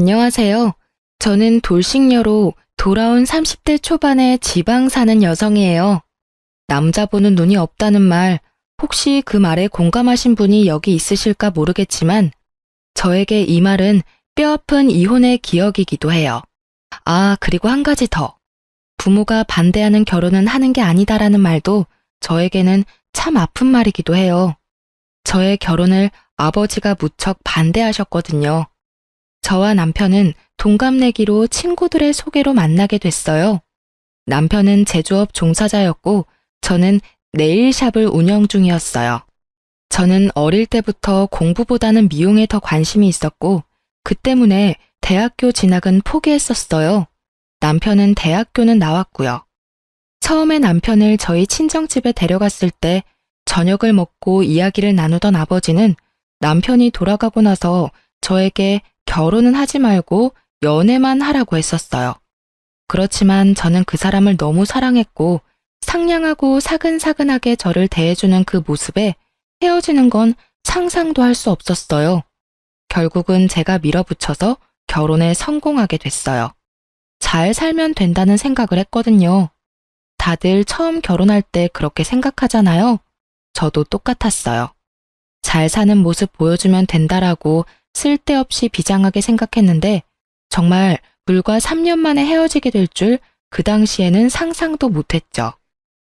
안녕하세요. 저는 돌싱녀로 돌아온 30대 초반의 지방 사는 여성이에요. 남자 보는 눈이 없다는 말, 혹시 그 말에 공감하신 분이 여기 있으실까 모르겠지만, 저에게 이 말은 뼈아픈 이혼의 기억이기도 해요. 아, 그리고 한 가지 더. 부모가 반대하는 결혼은 하는 게 아니다라는 말도 저에게는 참 아픈 말이기도 해요. 저의 결혼을 아버지가 무척 반대하셨거든요. 저와 남편은 동갑내기로 친구들의 소개로 만나게 됐어요. 남편은 제조업 종사자였고 저는 네일샵을 운영 중이었어요. 저는 어릴 때부터 공부보다는 미용에 더 관심이 있었고 그 때문에 대학교 진학은 포기했었어요. 남편은 대학교는 나왔고요. 처음에 남편을 저희 친정집에 데려갔을 때 저녁을 먹고 이야기를 나누던 아버지는 남편이 돌아가고 나서 저에게 결혼은 하지 말고 연애만 하라고 했었어요. 그렇지만 저는 그 사람을 너무 사랑했고 상냥하고 사근사근하게 저를 대해주는 그 모습에 헤어지는 건 상상도 할 수 없었어요. 결국은 제가 밀어붙여서 결혼에 성공하게 됐어요. 잘 살면 된다는 생각을 했거든요. 다들 처음 결혼할 때 그렇게 생각하잖아요. 저도 똑같았어요. 잘 사는 모습 보여주면 된다라고 쓸데없이 비장하게 생각했는데 정말 불과 3년 만에 헤어지게 될 줄 그 당시에는 상상도 못했죠.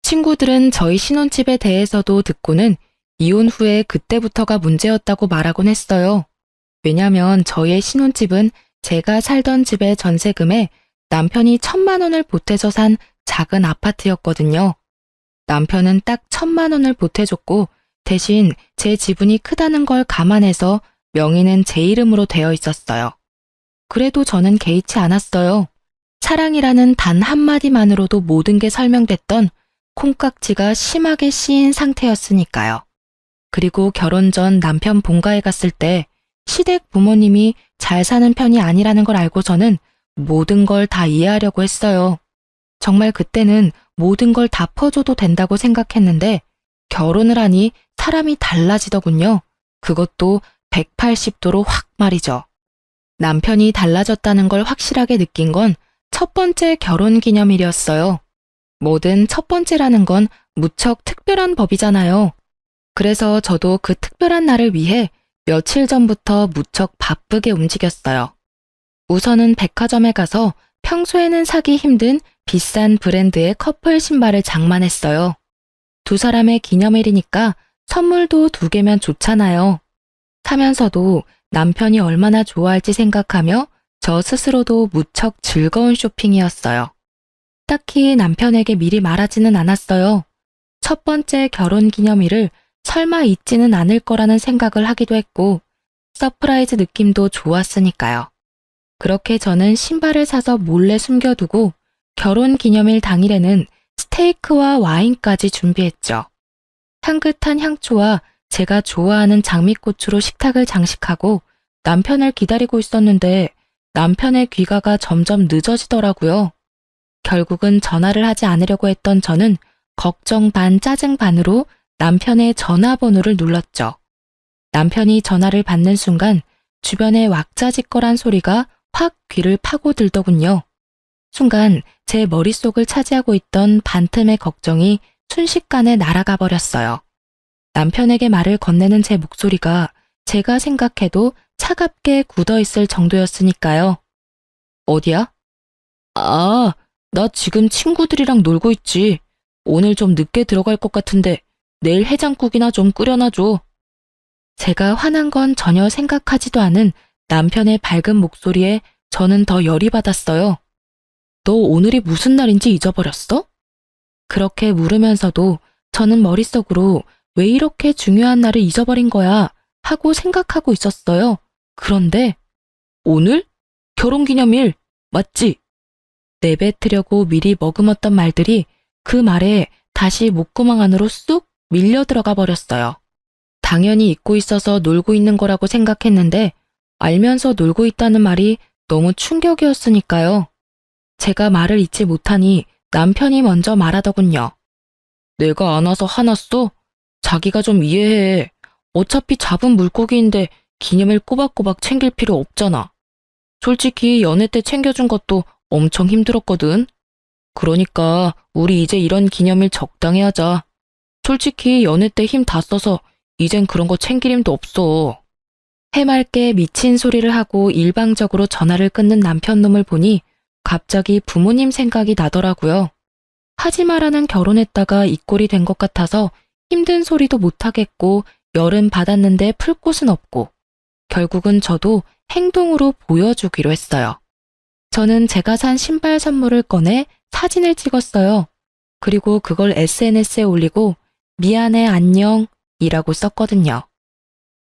친구들은 저희 신혼집에 대해서도 듣고는 이혼 후에 그때부터가 문제였다고 말하곤 했어요. 왜냐면 저희의 신혼집은 제가 살던 집의 전세금에 남편이 1,000만 원을 보태서 산 작은 아파트였거든요. 남편은 딱 1,000만 원을 보태줬고 대신 제 지분이 크다는 걸 감안해서 명의는 제 이름으로 되어 있었어요. 그래도 저는 개의치 않았어요. 사랑이라는 단 한마디만으로도 모든 게 설명됐던 콩깍지가 심하게 씌인 상태였으니까요. 그리고 결혼 전 남편 본가에 갔을 때 시댁 부모님이 잘 사는 편이 아니라는 걸 알고서는 모든 걸 다 이해하려고 했어요. 정말 그때는 모든 걸 다 퍼줘도 된다고 생각했는데 결혼을 하니 사람이 달라지더군요. 그것도 180도로 확 말이죠. 남편이 달라졌다는 걸 확실하게 느낀 건 첫 번째 결혼 기념일이었어요. 뭐든 첫 번째라는 건 무척 특별한 법이잖아요. 그래서 저도 그 특별한 날을 위해 며칠 전부터 무척 바쁘게 움직였어요. 우선은 백화점에 가서 평소에는 사기 힘든 비싼 브랜드의 커플 신발을 장만했어요. 두 사람의 기념일이니까 선물도 2개면 좋잖아요. 사면서도 남편이 얼마나 좋아할지 생각하며 저 스스로도 무척 즐거운 쇼핑이었어요. 딱히 남편에게 미리 말하지는 않았어요. 첫 번째 결혼 기념일을 설마 잊지는 않을 거라는 생각을 하기도 했고 서프라이즈 느낌도 좋았으니까요. 그렇게 저는 신발을 사서 몰래 숨겨두고 결혼 기념일 당일에는 스테이크와 와인까지 준비했죠. 향긋한 향초와 제가 좋아하는 장미꽃으로 식탁을 장식하고 남편을 기다리고 있었는데 남편의 귀가가 점점 늦어지더라고요. 결국은 전화를 하지 않으려고 했던 저는 걱정 반 짜증 반으로 남편의 전화번호를 눌렀죠. 남편이 전화를 받는 순간 주변에 왁자지껄한 소리가 확 귀를 파고들더군요. 순간 제 머릿속을 차지하고 있던 반틈의 걱정이 순식간에 날아가 버렸어요. 남편에게 말을 건네는 제 목소리가 제가 생각해도 차갑게 굳어있을 정도였으니까요. 어디야? 아, 나 지금 친구들이랑 놀고 있지. 오늘 좀 늦게 들어갈 것 같은데 내일 해장국이나 좀 끓여놔줘. 제가 화난 건 전혀 생각하지도 않은 남편의 밝은 목소리에 저는 더 열이 받았어요. 너 오늘이 무슨 날인지 잊어버렸어? 그렇게 물으면서도 저는 머릿속으로 왜 이렇게 중요한 날을 잊어버린 거야 하고 생각하고 있었어요. 그런데 오늘? 결혼기념일 맞지? 내뱉으려고 미리 머금었던 말들이 그 말에 다시 목구멍 안으로 쑥 밀려 들어가 버렸어요. 당연히 잊고 있어서 놀고 있는 거라고 생각했는데 알면서 놀고 있다는 말이 너무 충격이었으니까요. 제가 말을 잊지 못하니 남편이 먼저 말하더군요. 내가 안 와서 화났어? 자기가 좀 이해해. 어차피 잡은 물고기인데 기념일 꼬박꼬박 챙길 필요 없잖아. 솔직히 연애 때 챙겨준 것도 엄청 힘들었거든. 그러니까 우리 이제 이런 기념일 적당히 하자. 솔직히 연애 때 힘 다 써서 이젠 그런 거 챙길 힘도 없어. 해맑게 미친 소리를 하고 일방적으로 전화를 끊는 남편 놈을 보니 갑자기 부모님 생각이 나더라고요. 하지 마라는 결혼했다가 이 꼴이 된 것 같아서 힘든 소리도 못하겠고 열은 받았는데 풀 곳은 없고 결국은 저도 행동으로 보여주기로 했어요. 저는 제가 산 신발 선물을 꺼내 사진을 찍었어요. 그리고 그걸 SNS에 올리고 미안해 안녕 이라고 썼거든요.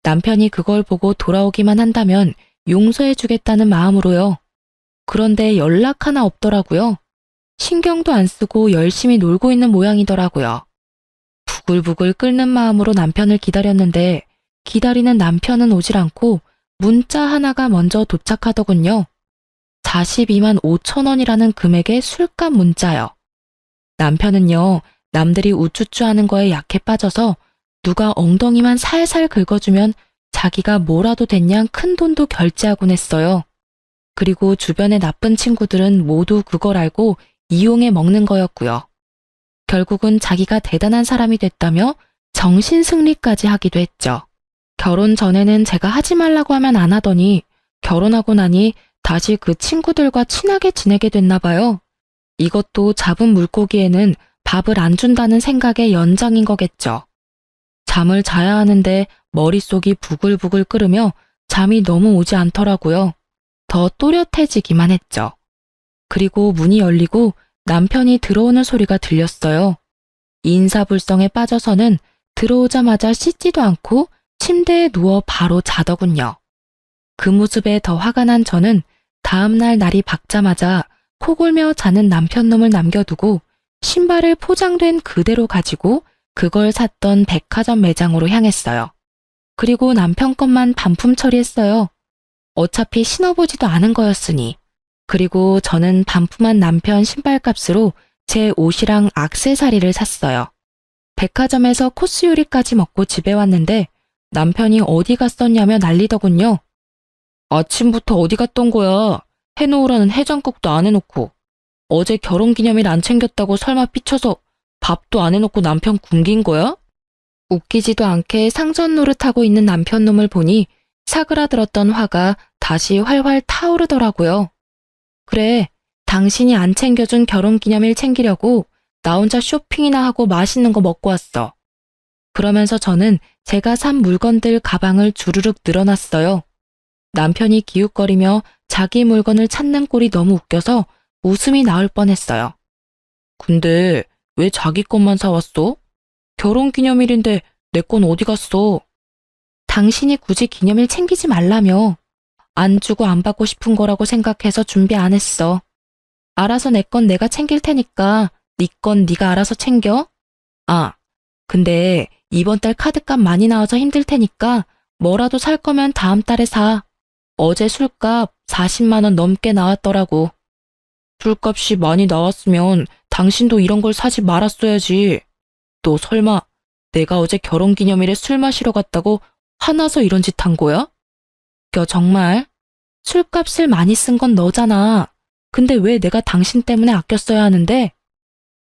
남편이 그걸 보고 돌아오기만 한다면 용서해주겠다는 마음으로요. 그런데 연락 하나 없더라고요. 신경도 안 쓰고 열심히 놀고 있는 모양이더라고요. 부글부글 끓는 마음으로 남편을 기다렸는데 기다리는 남편은 오질 않고 문자 하나가 먼저 도착하더군요. 42만 5천 원이라는 금액의 술값 문자요. 남편은요, 남들이 우쭈쭈 하는 거에 약해 빠져서 누가 엉덩이만 살살 긁어주면 자기가 뭐라도 됐냥 큰 돈도 결제하곤 했어요. 그리고 주변의 나쁜 친구들은 모두 그걸 알고 이용해 먹는 거였고요. 결국은 자기가 대단한 사람이 됐다며 정신승리까지 하기도 했죠. 결혼 전에는 제가 하지 말라고 하면 안 하더니 결혼하고 나니 다시 그 친구들과 친하게 지내게 됐나 봐요. 이것도 잡은 물고기에는 밥을 안 준다는 생각의 연장인 거겠죠. 잠을 자야 하는데 머릿속이 부글부글 끓으며 잠이 너무 오지 않더라고요. 더 또렷해지기만 했죠. 그리고 문이 열리고 남편이 들어오는 소리가 들렸어요. 인사불성에 빠져서는 들어오자마자 씻지도 않고 침대에 누워 바로 자더군요. 그 모습에 더 화가 난 저는 다음날 날이 밝자마자 코골며 자는 남편놈을 남겨두고 신발을 포장된 그대로 가지고 그걸 샀던 백화점 매장으로 향했어요. 그리고 남편 것만 반품 처리했어요. 어차피 신어보지도 않은 거였으니. 그리고 저는 반품한 남편 신발값으로 제 옷이랑 액세서리를 샀어요. 백화점에서 코스 요리까지 먹고 집에 왔는데 남편이 어디 갔었냐며 난리더군요. 아침부터 어디 갔던 거야? 해놓으라는 해장국도 안 해놓고. 어제 결혼기념일 안 챙겼다고 설마 삐쳐서 밥도 안 해놓고 남편 굶긴 거야? 웃기지도 않게 상전 노릇하고 있는 남편 놈을 보니 사그라들었던 화가 다시 활활 타오르더라고요. 그래, 당신이 안 챙겨준 결혼기념일 챙기려고 나 혼자 쇼핑이나 하고 맛있는 거 먹고 왔어. 그러면서 저는 제가 산 물건들 가방을 주르륵 늘어놨어요. 남편이 기웃거리며 자기 물건을 찾는 꼴이 너무 웃겨서 웃음이 나올 뻔했어요. 근데 왜 자기 것만 사왔어? 결혼기념일인데 내 건 어디 갔어? 당신이 굳이 기념일 챙기지 말라며. 안 주고 안 받고 싶은 거라고 생각해서 준비 안 했어. 알아서 내 건 내가 챙길 테니까 네 건 네가 알아서 챙겨. 아, 근데 이번 달 카드값 많이 나와서 힘들 테니까 뭐라도 살 거면 다음 달에 사. 어제 술값 40만 원 넘게 나왔더라고. 술값이 많이 나왔으면 당신도 이런 걸 사지 말았어야지. 너 설마 내가 어제 결혼기념일에 술 마시러 갔다고 화나서 이런 짓 한 거야? 정말? 술값을 많이 쓴 건 너잖아. 근데 왜 내가 당신 때문에 아껴 써야 하는데?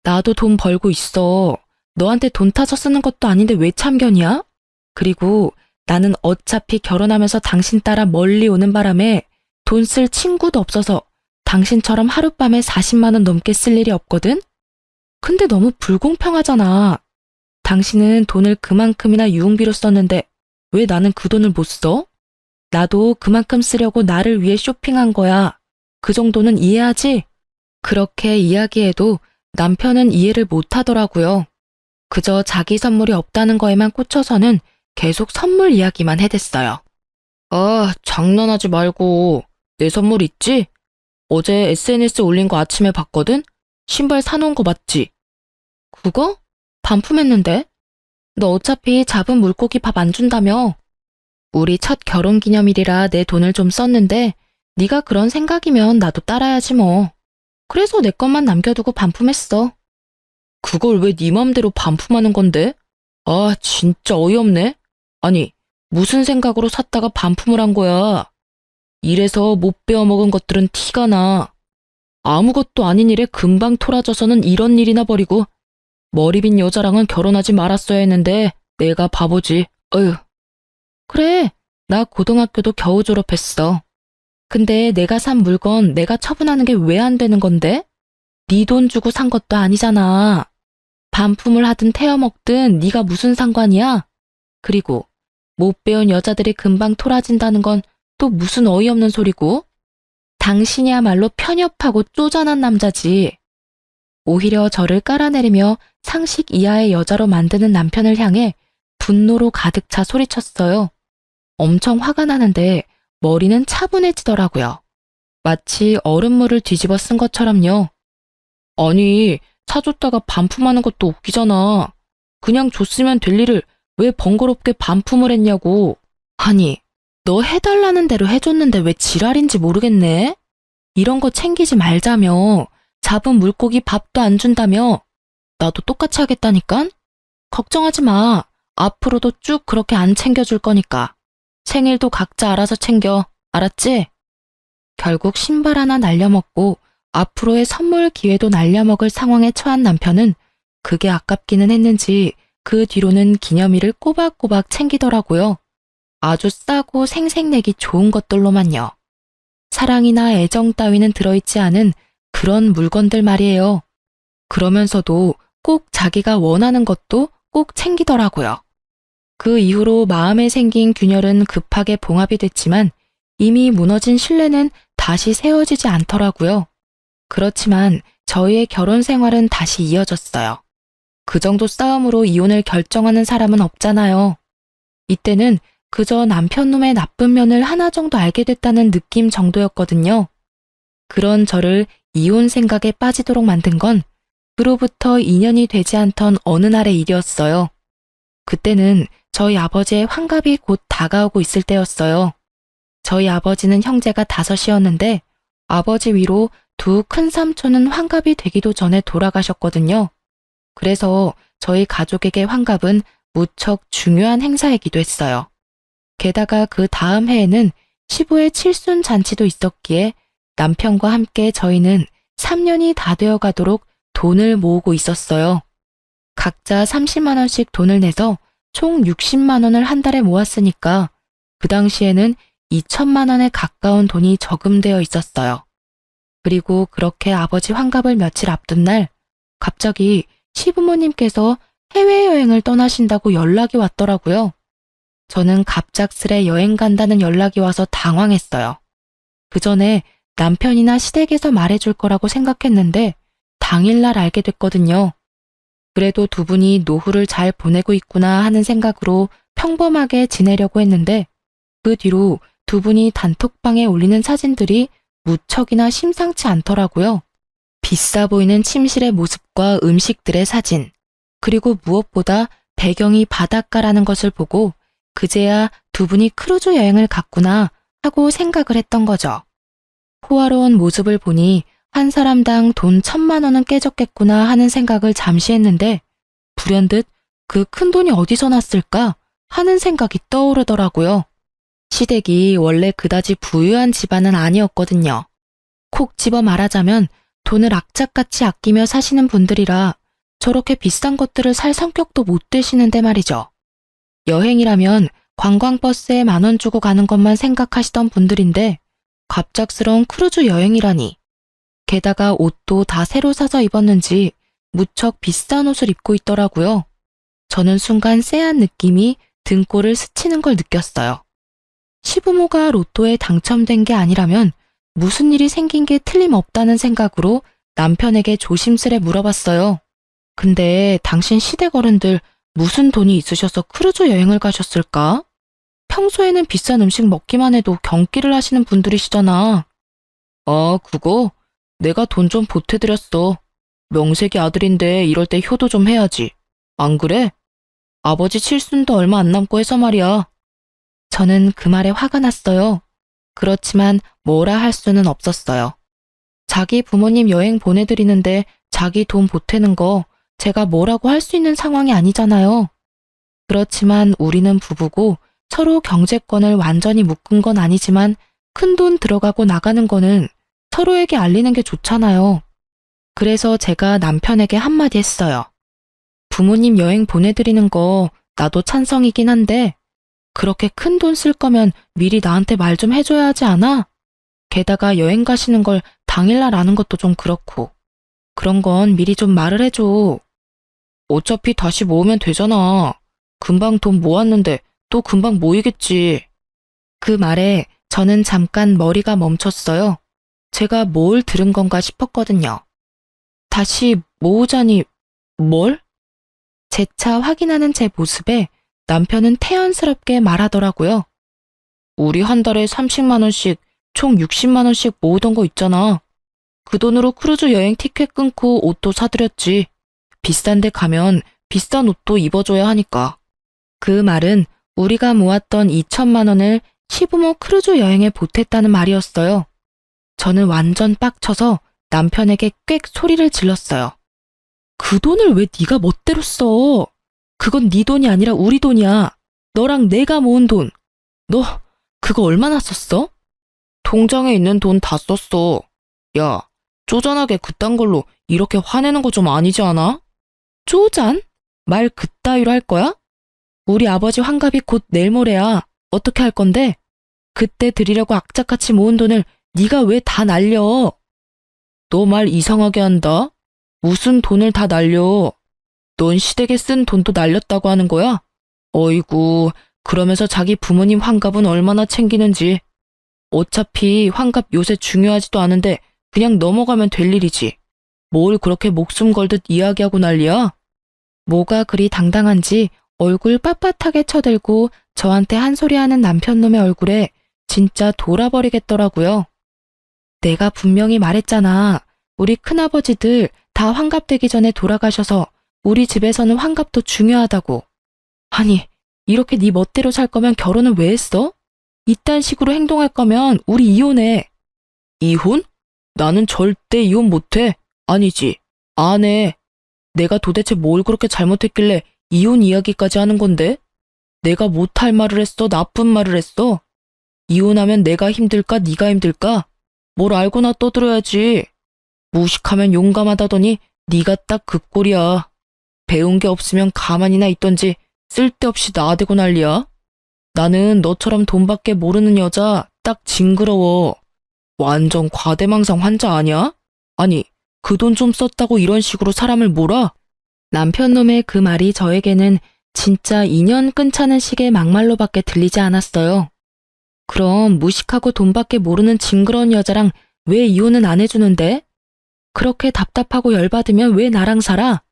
나도 돈 벌고 있어. 너한테 돈 타서 쓰는 것도 아닌데 왜 참견이야? 그리고 나는 어차피 결혼하면서 당신 따라 멀리 오는 바람에 돈 쓸 친구도 없어서 당신처럼 하룻밤에 40만 원 넘게 쓸 일이 없거든? 근데 너무 불공평하잖아. 당신은 돈을 그만큼이나 유흥비로 썼는데 왜 나는 그 돈을 못 써? 나도 그만큼 쓰려고 나를 위해 쇼핑한 거야. 그 정도는 이해하지? 그렇게 이야기해도 남편은 이해를 못 하더라고요. 그저 자기 선물이 없다는 거에만 꽂혀서는 계속 선물 이야기만 해댔어요. 아, 장난하지 말고. 내 선물 있지? 어제 SNS에 올린 거 아침에 봤거든? 신발 사놓은 거 맞지? 그거? 반품했는데? 너 어차피 잡은 물고기 밥 안 준다며? 우리 첫 결혼기념일이라 내 돈을 좀 썼는데 네가 그런 생각이면 나도 따라야지 뭐. 그래서 내 것만 남겨두고 반품했어. 그걸 왜 네 맘대로 반품하는 건데? 아, 진짜 어이없네. 아니, 무슨 생각으로 샀다가 반품을 한 거야? 일에서 못 배워먹은 것들은 티가 나. 아무것도 아닌 일에 금방 토라져서는 이런 일이나 버리고 머리 빈 여자랑은 결혼하지 말았어야 했는데 내가 바보지. 어휴. 그래, 나 고등학교도 겨우 졸업했어. 근데 내가 산 물건 내가 처분하는 게 왜 안 되는 건데? 네 돈 주고 산 것도 아니잖아. 반품을 하든 태워 먹든 네가 무슨 상관이야? 그리고 못 배운 여자들이 금방 토라진다는 건 또 무슨 어이없는 소리고? 당신이야말로 편협하고 쪼잔한 남자지. 오히려 저를 깔아내리며 상식 이하의 여자로 만드는 남편을 향해 분노로 가득 차 소리쳤어요. 엄청 화가 나는데 머리는 차분해지더라고요. 마치 얼음물을 뒤집어 쓴 것처럼요. 아니, 사줬다가 반품하는 것도 웃기잖아. 그냥 줬으면 될 일을 왜 번거롭게 반품을 했냐고. 아니, 너 해달라는 대로 해줬는데 왜 지랄인지 모르겠네? 이런 거 챙기지 말자며. 잡은 물고기 밥도 안 준다며. 나도 똑같이 하겠다니깐? 걱정하지 마. 앞으로도 쭉 그렇게 안 챙겨줄 거니까. 생일도 각자 알아서 챙겨. 알았지? 결국 신발 하나 날려먹고 앞으로의 선물 기회도 날려먹을 상황에 처한 남편은 그게 아깝기는 했는지 그 뒤로는 기념일을 꼬박꼬박 챙기더라고요. 아주 싸고 생색내기 좋은 것들로만요. 사랑이나 애정 따위는 들어있지 않은 그런 물건들 말이에요. 그러면서도 꼭 자기가 원하는 것도 꼭 챙기더라고요. 그 이후로 마음에 생긴 균열은 급하게 봉합이 됐지만 이미 무너진 신뢰는 다시 세워지지 않더라고요. 그렇지만 저희의 결혼 생활은 다시 이어졌어요. 그 정도 싸움으로 이혼을 결정하는 사람은 없잖아요. 이때는 그저 남편놈의 나쁜 면을 하나 정도 알게 됐다는 느낌 정도였거든요. 그런 저를 이혼 생각에 빠지도록 만든 건 그로부터 2년이 되지 않던 어느 날의 일이었어요. 그때는 저희 아버지의 환갑이 곧 다가오고 있을 때였어요. 저희 아버지는 형제가 5이었는데 아버지 위로 두 큰삼촌은 환갑이 되기도 전에 돌아가셨거든요. 그래서 저희 가족에게 환갑은 무척 중요한 행사이기도 했어요. 게다가 그 다음 해에는 시부의 칠순 잔치도 있었기에 남편과 함께 저희는 3년이 다 되어 가도록 돈을 모으고 있었어요. 각자 30만 원씩 돈을 내서 총 60만 원을 한 달에 모았으니까 그 당시에는 2천만 원에 가까운 돈이 저금되어 있었어요. 그리고 그렇게 아버지 환갑을 며칠 앞둔 날 갑자기 시부모님께서 해외여행을 떠나신다고 연락이 왔더라고요. 저는 갑작스레 여행 간다는 연락이 와서 당황했어요. 그 전에 남편이나 시댁에서 말해줄 거라고 생각했는데 당일날 알게 됐거든요. 그래도 두 분이 노후를 잘 보내고 있구나 하는 생각으로 평범하게 지내려고 했는데 그 뒤로 두 분이 단톡방에 올리는 사진들이 무척이나 심상치 않더라고요. 비싸 보이는 침실의 모습과 음식들의 사진, 그리고 무엇보다 배경이 바닷가라는 것을 보고 그제야 두 분이 크루즈 여행을 갔구나 하고 생각을 했던 거죠. 호화로운 모습을 보니 한 사람당 돈 1,000만 원은 깨졌겠구나 하는 생각을 잠시 했는데 불현듯 그 큰 돈이 어디서 났을까 하는 생각이 떠오르더라고요. 시댁이 원래 그다지 부유한 집안은 아니었거든요. 콕 집어 말하자면 돈을 악착같이 아끼며 사시는 분들이라 저렇게 비싼 것들을 살 성격도 못 되시는데 말이죠. 여행이라면 관광버스에 10,000원 주고 가는 것만 생각하시던 분들인데 갑작스러운 크루즈 여행이라니. 게다가 옷도 다 새로 사서 입었는지 무척 비싼 옷을 입고 있더라고요. 저는 순간 쎄한 느낌이 등골을 스치는 걸 느꼈어요. 시부모가 로또에 당첨된 게 아니라면 무슨 일이 생긴 게 틀림없다는 생각으로 남편에게 조심스레 물어봤어요. 근데 당신 시댁 어른들 무슨 돈이 있으셔서 크루즈 여행을 가셨을까? 평소에는 비싼 음식 먹기만 해도 경기를 하시는 분들이시잖아. 아, 그거? 내가 돈 좀 보태드렸어. 명색이 아들인데 이럴 때 효도 좀 해야지. 안 그래? 아버지 칠순도 얼마 안 남고 해서 말이야. 저는 그 말에 화가 났어요. 그렇지만 뭐라 할 수는 없었어요. 자기 부모님 여행 보내드리는데 자기 돈 보태는 거 제가 뭐라고 할 수 있는 상황이 아니잖아요. 그렇지만 우리는 부부고 서로 경제권을 완전히 묶은 건 아니지만 큰돈 들어가고 나가는 거는 서로에게 알리는 게 좋잖아요. 그래서 제가 남편에게 한마디 했어요. 부모님 여행 보내드리는 거 나도 찬성이긴 한데 그렇게 큰 돈 쓸 거면 미리 나한테 말 좀 해줘야 하지 않아? 게다가 여행 가시는 걸 당일날 아는 것도 좀 그렇고 그런 건 미리 좀 말을 해줘. 어차피 다시 모으면 되잖아. 금방 돈 모았는데 또 금방 모이겠지. 그 말에 저는 잠깐 머리가 멈췄어요. 제가 뭘 들은 건가 싶었거든요. 다시 모으자니 뭘? 재차 확인하는 제 모습에 남편은 태연스럽게 말하더라고요. 우리 한 달에 30만 원씩 총 60만 원씩 모으던 거 있잖아. 그 돈으로 크루즈 여행 티켓 끊고 옷도 사드렸지. 비싼 데 가면 비싼 옷도 입어줘야 하니까. 그 말은 우리가 모았던 2천만 원을 시부모 크루즈 여행에 보탰다는 말이었어요. 저는 완전 빡쳐서 남편에게 꽥 소리를 질렀어요. 그 돈을 왜 네가 멋대로 써? 그건 네 돈이 아니라 우리 돈이야. 너랑 내가 모은 돈. 너 그거 얼마나 썼어? 통장에 있는 돈 다 썼어. 야, 쪼잔하게 그딴 걸로 이렇게 화내는 거 좀 아니지 않아? 쪼잔? 말 그따위로 할 거야? 우리 아버지 환갑이 곧 내일 모레야. 어떻게 할 건데? 그때 드리려고 악착같이 모은 돈을 네가 왜 다 날려? 너 말 이상하게 한다. 무슨 돈을 다 날려? 넌 시댁에 쓴 돈도 날렸다고 하는 거야? 어이구, 그러면서 자기 부모님 환갑은 얼마나 챙기는지. 어차피 환갑 요새 중요하지도 않은데 그냥 넘어가면 될 일이지. 뭘 그렇게 목숨 걸듯 이야기하고 난리야? 뭐가 그리 당당한지 얼굴 빳빳하게 쳐들고 저한테 한 소리 하는 남편놈의 얼굴에 진짜 돌아버리겠더라고요. 내가 분명히 말했잖아. 우리 큰아버지들 다 환갑 되기 전에 돌아가셔서 우리 집에서는 환갑도 중요하다고. 아니, 이렇게 네 멋대로 살 거면 결혼은 왜 했어? 이딴 식으로 행동할 거면 우리 이혼해. 이혼? 나는 절대 이혼 못해. 아니지, 안 해. 내가 도대체 뭘 그렇게 잘못했길래 이혼 이야기까지 하는 건데? 내가 못할 말을 했어? 나쁜 말을 했어? 이혼하면 내가 힘들까? 네가 힘들까? 뭘 알고나 떠들어야지. 무식하면 용감하다더니 네가 딱 그 꼴이야. 배운 게 없으면 가만히나 있던지 쓸데없이 나대고 난리야. 나는 너처럼 돈밖에 모르는 여자 딱 징그러워. 완전 과대망상 환자 아니야? 아니, 그 돈 좀 썼다고 이런 식으로 사람을 몰아? 남편놈의 그 말이 저에게는 진짜 인연 끊자는 식의 막말로밖에 들리지 않았어요. 그럼 무식하고 돈밖에 모르는 징그러운 여자랑 왜 이혼은 안 해주는데? 그렇게 답답하고 열받으면 왜 나랑 살아?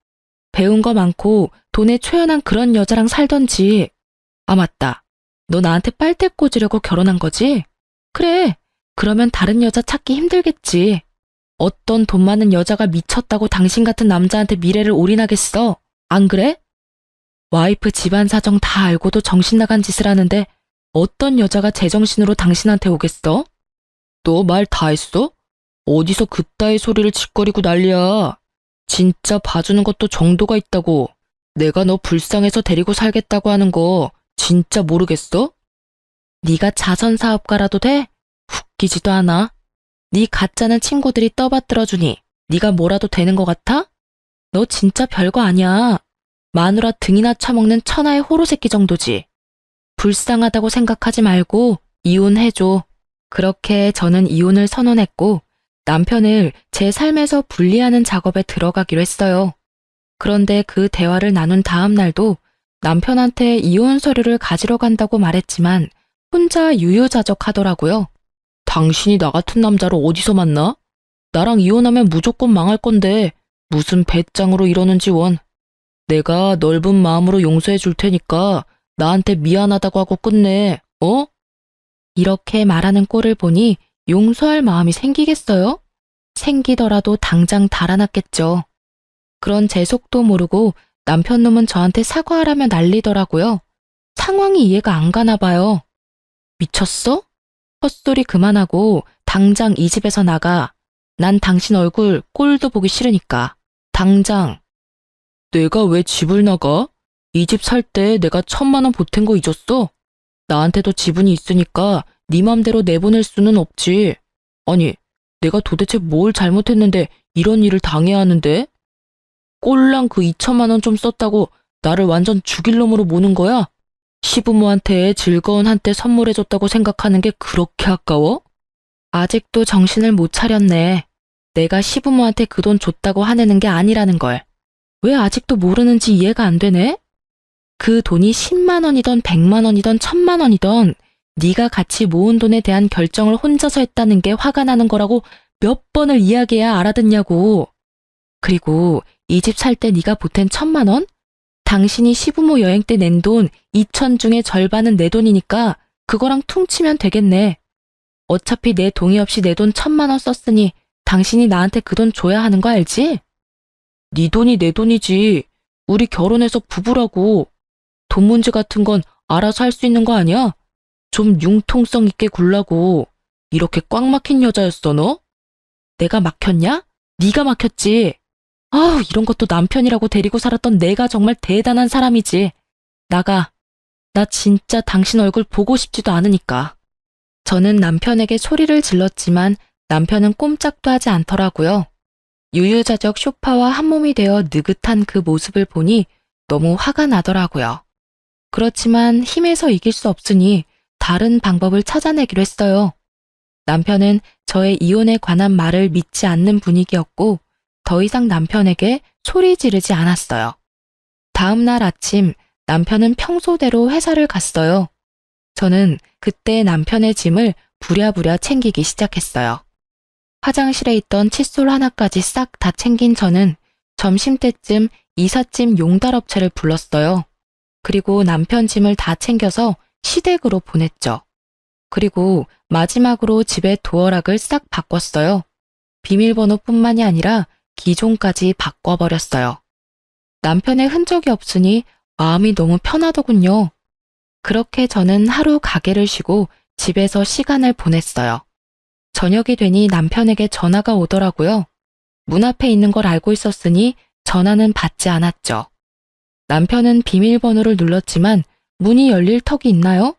배운 거 많고 돈에 초연한 그런 여자랑 살던지. 아, 맞다. 너 나한테 빨대 꽂으려고 결혼한 거지? 그래. 그러면 다른 여자 찾기 힘들겠지. 어떤 돈 많은 여자가 미쳤다고 당신 같은 남자한테 미래를 올인하겠어? 안 그래? 와이프 집안 사정 다 알고도 정신 나간 짓을 하는데 어떤 여자가 제정신으로 당신한테 오겠어? 너 말 다 했어? 어디서 그따위 소리를 짓거리고 난리야. 진짜 봐주는 것도 정도가 있다고. 내가 너 불쌍해서 데리고 살겠다고 하는 거 진짜 모르겠어? 네가 자선사업가라도 돼? 웃기지도 않아. 네 가짜는 친구들이 떠받들어주니 네가 뭐라도 되는 것 같아? 너 진짜 별거 아니야. 마누라 등이나 처먹는 천하의 호로새끼 정도지. 불쌍하다고 생각하지 말고 이혼해줘. 그렇게 저는 이혼을 선언했고 남편을 제 삶에서 분리하는 작업에 들어가기로 했어요. 그런데 그 대화를 나눈 다음 날도 남편한테 이혼 서류를 가지러 간다고 말했지만 혼자 유유자적하더라고요. 당신이 나 같은 남자를 어디서 만나? 나랑 이혼하면 무조건 망할 건데 무슨 배짱으로 이러는지 원. 내가 넓은 마음으로 용서해 줄 테니까 나한테 미안하다고 하고 끝내. 어? 이렇게 말하는 꼴을 보니 용서할 마음이 생기겠어요? 생기더라도 당장 달아났겠죠. 그런 제 속도 모르고 남편놈은 저한테 사과하라며 난리더라고요. 상황이 이해가 안 가나 봐요. 미쳤어? 헛소리 그만하고 당장 이 집에서 나가. 난 당신 얼굴 꼴도 보기 싫으니까. 당장. 내가 왜 집을 나가? 이 집 살 때 내가 1,000만 원 보탠 거 잊었어? 나한테도 지분이 있으니까 네 맘대로 내보낼 수는 없지. 아니, 내가 도대체 뭘 잘못했는데 이런 일을 당해야 하는데? 꼴랑 그 2천만 원 좀 썼다고 나를 완전 죽일 놈으로 모는 거야? 시부모한테 즐거운 한때 선물해줬다고 생각하는 게 그렇게 아까워? 아직도 정신을 못 차렸네. 내가 시부모한테 그 돈 줬다고 화내는 게 아니라는 걸. 왜 아직도 모르는지 이해가 안 되네? 그 돈이 10만 원이던 100만 원이던 1000만 원이던 네가 같이 모은 돈에 대한 결정을 혼자서 했다는 게 화가 나는 거라고 몇 번을 이야기해야 알아듣냐고. 그리고 이 집 살 때 네가 보탠 1000만 원? 당신이 시부모 여행 때 낸 돈 2천 중에 절반은 내 돈이니까 그거랑 퉁치면 되겠네. 어차피 내 동의 없이 내 돈 1000만 원 썼으니 당신이 나한테 그 돈 줘야 하는 거 알지? 네 돈이 내 돈이지. 우리 결혼해서 부부라고. 돈 문제 같은 건 알아서 할 수 있는 거 아니야? 좀 융통성 있게 굴라고. 이렇게 꽉 막힌 여자였어, 너? 내가 막혔냐? 네가 막혔지. 아우, 이런 것도 남편이라고 데리고 살았던 내가 정말 대단한 사람이지. 나가. 나 진짜 당신 얼굴 보고 싶지도 않으니까. 저는 남편에게 소리를 질렀지만 남편은 꼼짝도 하지 않더라고요. 유유자적 쇼파와 한몸이 되어 느긋한 그 모습을 보니 너무 화가 나더라고요. 그렇지만 힘에서 이길 수 없으니 다른 방법을 찾아내기로 했어요. 남편은 저의 이혼에 관한 말을 믿지 않는 분위기였고 더 이상 남편에게 소리 지르지 않았어요. 다음 날 아침 남편은 평소대로 회사를 갔어요. 저는 그때 남편의 짐을 부랴부랴 챙기기 시작했어요. 화장실에 있던 칫솔 하나까지 싹 다 챙긴 저는 점심때쯤 이삿짐 용달업체를 불렀어요. 그리고 남편 짐을 다 챙겨서 시댁으로 보냈죠. 그리고 마지막으로 집의 도어락을 싹 바꿨어요. 비밀번호뿐만이 아니라 기종까지 바꿔버렸어요. 남편의 흔적이 없으니 마음이 너무 편하더군요. 그렇게 저는 하루 가게를 쉬고 집에서 시간을 보냈어요. 저녁이 되니 남편에게 전화가 오더라고요. 문 앞에 있는 걸 알고 있었으니 전화는 받지 않았죠. 남편은 비밀번호를 눌렀지만 문이 열릴 턱이 있나요?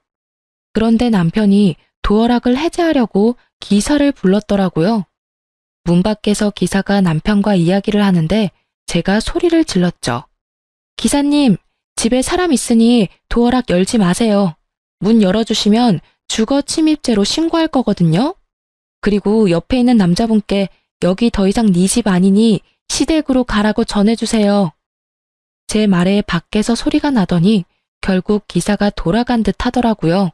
그런데 남편이 도어락을 해제하려고 기사를 불렀더라고요. 문 밖에서 기사가 남편과 이야기를 하는데 제가 소리를 질렀죠. 기사님, 집에 사람 있으니 도어락 열지 마세요. 문 열어주시면 주거 침입죄로 신고할 거거든요. 그리고 옆에 있는 남자분께 여기 더 이상 네 집 아니니 시댁으로 가라고 전해주세요. 제 말에 밖에서 소리가 나더니 결국 기사가 돌아간 듯 하더라고요.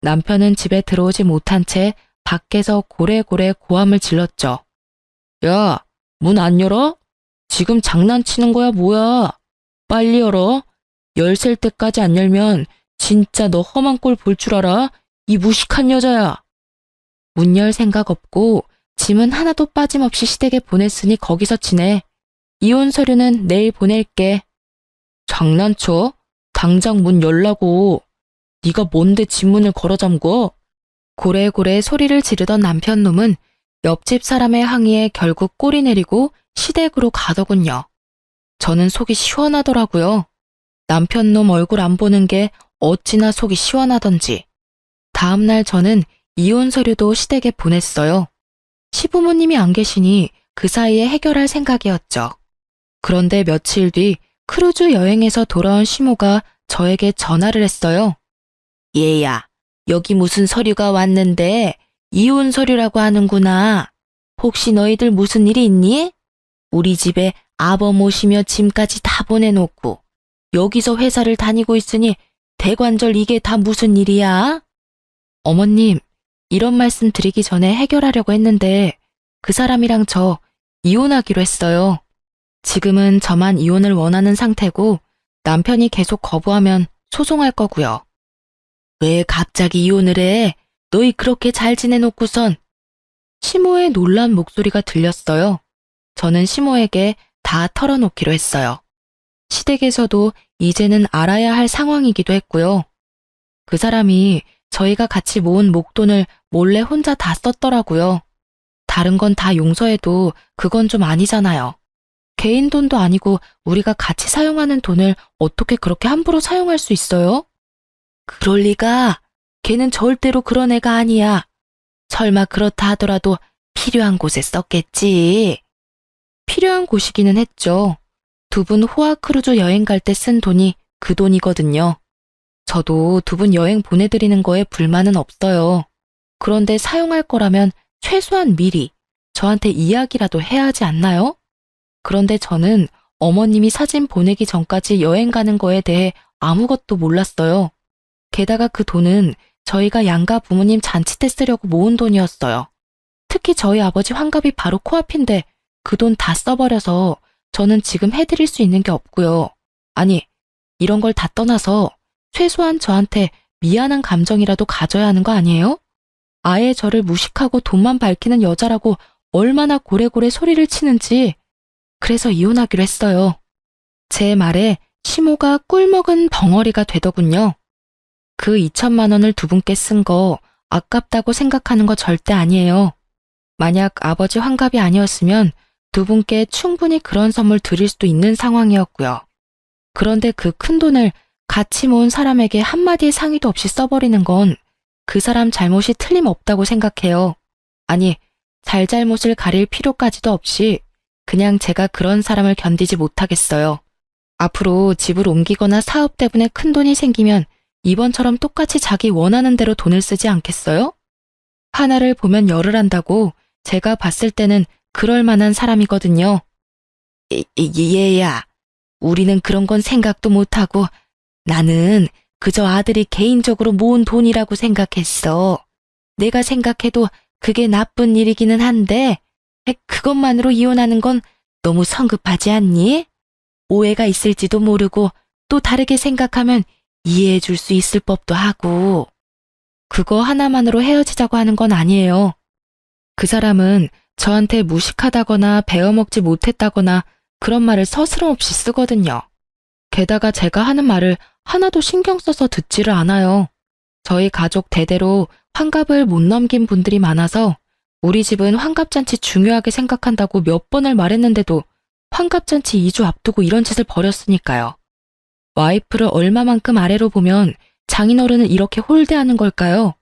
남편은 집에 들어오지 못한 채 밖에서 고래고래 고함을 질렀죠. 야, 문 안 열어? 지금 장난치는 거야 뭐야? 빨리 열어. 열셀 때까지 안 열면 진짜 너 험한 꼴 볼 줄 알아? 이 무식한 여자야. 문 열 생각 없고 짐은 하나도 빠짐없이 시댁에 보냈으니 거기서 지내. 이혼 서류는 내일 보낼게. 장난쳐? 당장 문 열라고. 네가 뭔데 집 문을 걸어 잠궈? 고래고래 소리를 지르던 남편 놈은 옆집 사람의 항의에 결국 꼬리 내리고 시댁으로 가더군요. 저는 속이 시원하더라고요. 남편 놈 얼굴 안 보는 게 어찌나 속이 시원하던지. 다음 날 저는 이혼 서류도 시댁에 보냈어요. 시부모님이 안 계시니 그 사이에 해결할 생각이었죠. 그런데 며칠 뒤 크루즈 여행에서 돌아온 시모가 저에게 전화를 했어요. 얘야, 여기 무슨 서류가 왔는데 이혼 서류라고 하는구나. 혹시 너희들 무슨 일이 있니? 우리 집에 아버 모시며 짐까지 다 보내놓고 여기서 회사를 다니고 있으니 대관절 이게 다 무슨 일이야? 어머님, 이런 말씀 드리기 전에 해결하려고 했는데 그 사람이랑 저 이혼하기로 했어요. 지금은 저만 이혼을 원하는 상태고 남편이 계속 거부하면 소송할 거고요. 왜 갑자기 이혼을 해? 너희 그렇게 잘 지내놓고선. 시모의 놀란 목소리가 들렸어요. 저는 시모에게 다 털어놓기로 했어요. 시댁에서도 이제는 알아야 할 상황이기도 했고요. 그 사람이 저희가 같이 모은 목돈을 몰래 혼자 다 썼더라고요. 다른 건 다 용서해도 그건 좀 아니잖아요. 개인 돈도 아니고 우리가 같이 사용하는 돈을 어떻게 그렇게 함부로 사용할 수 있어요? 그럴 리가. 걔는 절대로 그런 애가 아니야. 설마 그렇다 하더라도 필요한 곳에 썼겠지. 필요한 곳이기는 했죠. 두 분 호화 크루즈 여행 갈 때 쓴 돈이 그 돈이거든요. 저도 두 분 여행 보내드리는 거에 불만은 없어요. 그런데 사용할 거라면 최소한 미리 저한테 이야기라도 해야 하지 않나요? 그런데 저는 어머님이 사진 보내기 전까지 여행 가는 거에 대해 아무것도 몰랐어요. 게다가 그 돈은 저희가 양가 부모님 잔치 때 쓰려고 모은 돈이었어요. 특히 저희 아버지 환갑이 바로 코앞인데 그 돈 다 써버려서 저는 지금 해드릴 수 있는 게 없고요. 아니, 이런 걸 다 떠나서 최소한 저한테 미안한 감정이라도 가져야 하는 거 아니에요? 아예 저를 무식하고 돈만 밝히는 여자라고 얼마나 고래고래 소리를 치는지. 그래서 이혼하기로 했어요. 제 말에 시모가 꿀먹은 벙어리가 되더군요. 그 2천만 원을 두 분께 쓴 거 아깝다고 생각하는 거 절대 아니에요. 만약 아버지 환갑이 아니었으면 두 분께 충분히 그런 선물 드릴 수도 있는 상황이었고요. 그런데 그 큰 돈을 같이 모은 사람에게 한마디의 상의도 없이 써버리는 건 그 사람 잘못이 틀림없다고 생각해요. 아니, 잘잘못을 가릴 필요까지도 없이 그냥 제가 그런 사람을 견디지 못하겠어요. 앞으로 집을 옮기거나 사업 때문에 큰 돈이 생기면 이번처럼 똑같이 자기 원하는 대로 돈을 쓰지 않겠어요? 하나를 보면 열을 한다고 제가 봤을 때는 그럴 만한 사람이거든요. 얘야, 우리는 그런 건 생각도 못하고 나는 그저 아들이 개인적으로 모은 돈이라고 생각했어. 내가 생각해도 그게 나쁜 일이기는 한데 그것만으로 이혼하는 건 너무 성급하지 않니? 오해가 있을지도 모르고 또 다르게 생각하면 이해해 줄 수 있을 법도 하고. 그거 하나만으로 헤어지자고 하는 건 아니에요. 그 사람은 저한테 무식하다거나 배워먹지 못했다거나 그런 말을 서스럼없이 쓰거든요. 게다가 제가 하는 말을 하나도 신경 써서 듣지를 않아요. 저희 가족 대대로 환갑을 못 넘긴 분들이 많아서 우리 집은 환갑잔치 중요하게 생각한다고 몇 번을 말했는데도 환갑잔치 2주 앞두고 이런 짓을 벌였으니까요. 와이프를 얼마만큼 아래로 보면 장인어른을 이렇게 홀대하는 걸까요?